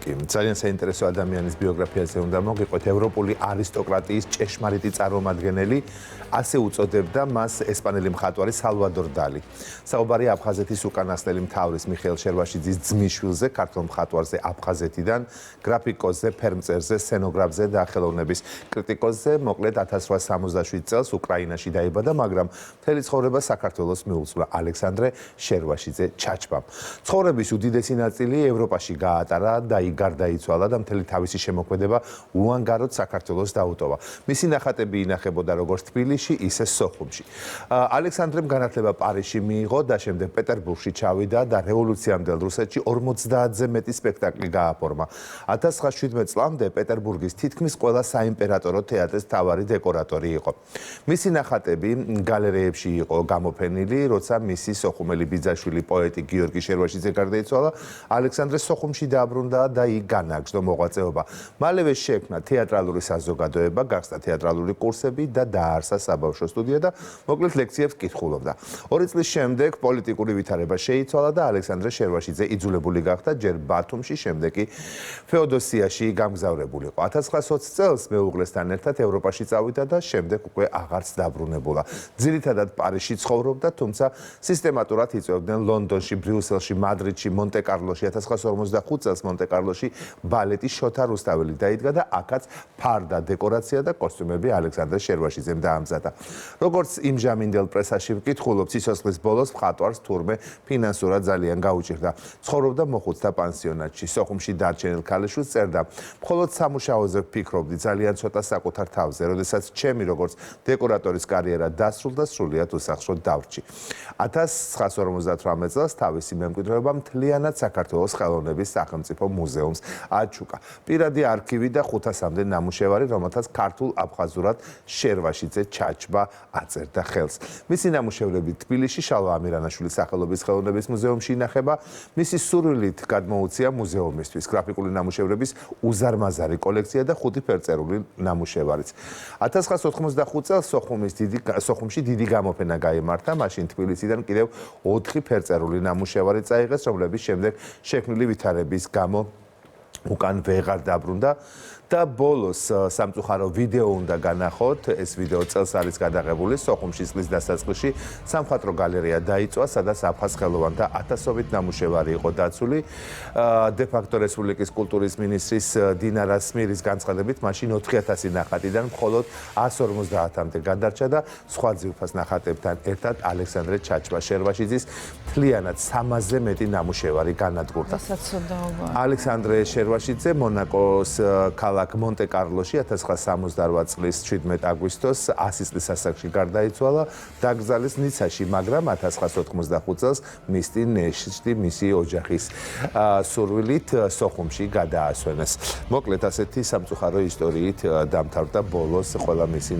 კი, ძალიან საინტერესო ადამიანის ბიოგრაფიაზე უნდა მოგიყვეთ. ევროპული არისტოკრატიის ჭეშმარიტი წარმომადგენელი, ასე უწოდებდა მას ესპანელი მხატვარი სალვადორ დალი. საუბარი აფხაზეთის უკანასკნელი მთავრის მიხეილ შერვაშიძის ძმისშვილზე, ქართველ მხატვარზე აფხაზეთიდან, გრაფიკოსზე, ფერმწერზე, სცენოგრაფზე და ხელოვნების კრიტიკოსზე. მოკლედ 1867 წელს უკრაინაში დაიბადა, მაგრამ მთელი ცხოვრება საქართველოს მიუძღვნა ალექსანდრე შერვაშიძე ჩაჩბამ. ცხოვრების უდიდესი ნაწილი ევროპაში გაატარა და იქ გარდაიცვალა და მთელი თავისი შემოქმედება უანგაროდ საქართველოს დაუტოვა. მისი ნახატები ინახებოდა როგორც თბილისში, ისე სოხუმში. ალექსანდრემ განათლება პარიზში მიიღო და შემდეგ პეტერბურგში ჩავიდა და რევოლუციამდელ რუსეთში 50-ზე მეტი სპექტაკლი გააფორმა. 1917 წლამდე პეტერბურგის თითქმის ყველა საიმპერატორო თეატრის მთავარი დეკორატორი იყო. მისი ნახატები გალერეებში იყო გამოფენილი, როცა მისი სოხუმელი ბიძაშვილი პოეტი გიორგი შერვაშიძე გარდაიცვალა, ალექსანდრე სოხუმში დაბრუნდა და იქ განაგრძო მოღვაწეობა. მალევე შექმნა თეატრალური საზოგადოება, გახსნა თეატრალური კურსები და დააარსა საბავშვო სტუდია და მოკლედ ლექციებს კითხულობდა. 2 წლის შემდეგ პოლიტიკური ვითარება შეიცვალა და ალექსანდრე შერვაშიძე იძულებული გახდა ჯერ ბათუმში, შემდეგ კი ფეოდოსიაში გამგზავრებულიყო. 1920 წელს მეუღლესთან ერთად ევროპაში წავიდა და შემდეგ უკვე აღარც დაბრუნებულა. ძირითადად პარიზში ცხოვრობდა, თუმცა სისტემატურად იწვევდნენ ლონდონში, ბრიუსელში, მადრიდში, მონტე-კარლოში. 1945 წელს მონტე-კარლოში ბალეტი შოთა რუსთაველი დაიდგა და აქაც ფარდა დეკორაცია და კოსტიუმები ალექსანდრე შერვაშიძემ დაამზადა. როგორც იმჟამინდელ პრესაში ვკითხულობ, სიცოცხლის ბოლოს მხატვარს თურმე ფინანსურად ძალიან გაუჭირდა. ცხოვრობდა მოხუცთა პანსიონატში, სოხუმში დარჩენილ ქალიშვილს წერდა: მხოლოდ სამუშაოზე ვფიქრობდი, ძალიან ცოტა საკუთარ თავზე, როდესაც ჩემი როგორც დეკორატორის კარიერა დასრულდა, სრულიად უსახშროდ დავრჩი. 1958 წელს თავისი მემკვიდრეობა მთლიანად საქართველოს ხელოვნების სახელმწიფო მუზეუმს აჩუქა. პირადი არქივი და 500-მდე ნამუშევარი, რომელთაც ქართულ აფხაზურად შერვაშიძე ჩაჩბა აწერდა ხელს. მისი ნამუშევრები თბილისში შალვა ამირანაშვილის სახელობის ხელოვნების მუზეუმში ინახება. მისი სურვილით გადმოუცია მუზეუმისთვის გრაფიკული ნამუშევრების უზარმაზარი კოლექცია და 5 ფერწერული ნამუშევარიც. 1985 წელს სოხუმში დიდი გამოფენა გაიმართა, მაშინ თბილისიდან კიდევ 4 ფერწერული ნამუშევარი წაიღეს, რომლების შემდეგ შექმნილი ვითარების გამო უკან ვეღარ დაბრუნდა და ბოლოს სამწუხარო ვიდეო უნდა განახოთ. ეს ვიდეო წელს არის გადაღებული სოხუმში წლის დასაწყისში. სამხატვრო გალერეა დაიწვა, სადაც აფხაზ ხელოვანთა ათასობით ნამუშევარი იყო დაცული. დე-ფაქტო რესპუბლიკის კულტურის მინისტრის დინარა სმირის განცხადებით, მაშინ 4000 ნახატიდან მხოლოდ 150-მდე გადარჩა და სხვა ძვირფას ნახატებთან ერთად ალექსანდრე ჩაჩბა შერვაშიძის მთლიანად 300-ზე მეტი ნამუშევარი განადგურდა. ალექსანდრე შერვაშიძე მონაკოს ქალაქ მონტე-კარლოში 1968 წლის 17 აგვისტოს 100 წლის ასაკში გარდაიცვალა, დაკრძალეს ნიცაში, მაგრამ 1985 წელს მისტი ნეშტი მისი ოჯახის სურვილით სოხუმში გადაასვენეს. მოკლედ ასეთი სამწუხარო ისტორიით დამთავრდა ბოლოს ყველა მისი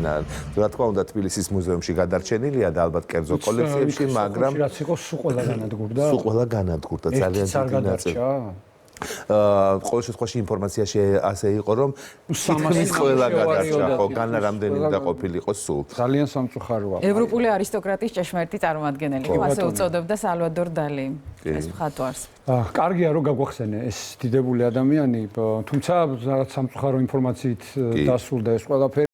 რა თქმა უნდა თბილისის მუზეუმში გადარჩენილია და ალბათ კერძო კოლექციებში, მაგრამ რაც იყო სულ ყველა განადგურდა. სულ ყველა განადგურდა, ძალიან დიდი ნაწილი. ყოველ შემთხვევაში ინფორმაციაში ასე იყო, რომ თითქმის ყველა გადარჩა, ხო, განა რამდენი უნდა ყოფილიყო სულ. ძალიან სამწუხაროა. ევროპული არისტოკრატიის ჭეშმარიტი წარმომადგენელი, ასე უწოდებდა სალვადორ დალი ეს მხატვარს. კარგია რომ გაგვახსენე ეს დიდებული ადამიანი, თუმცა რაღაც სამწუხარო ინფორმაციით დასრულდა ეს ყველაფერი.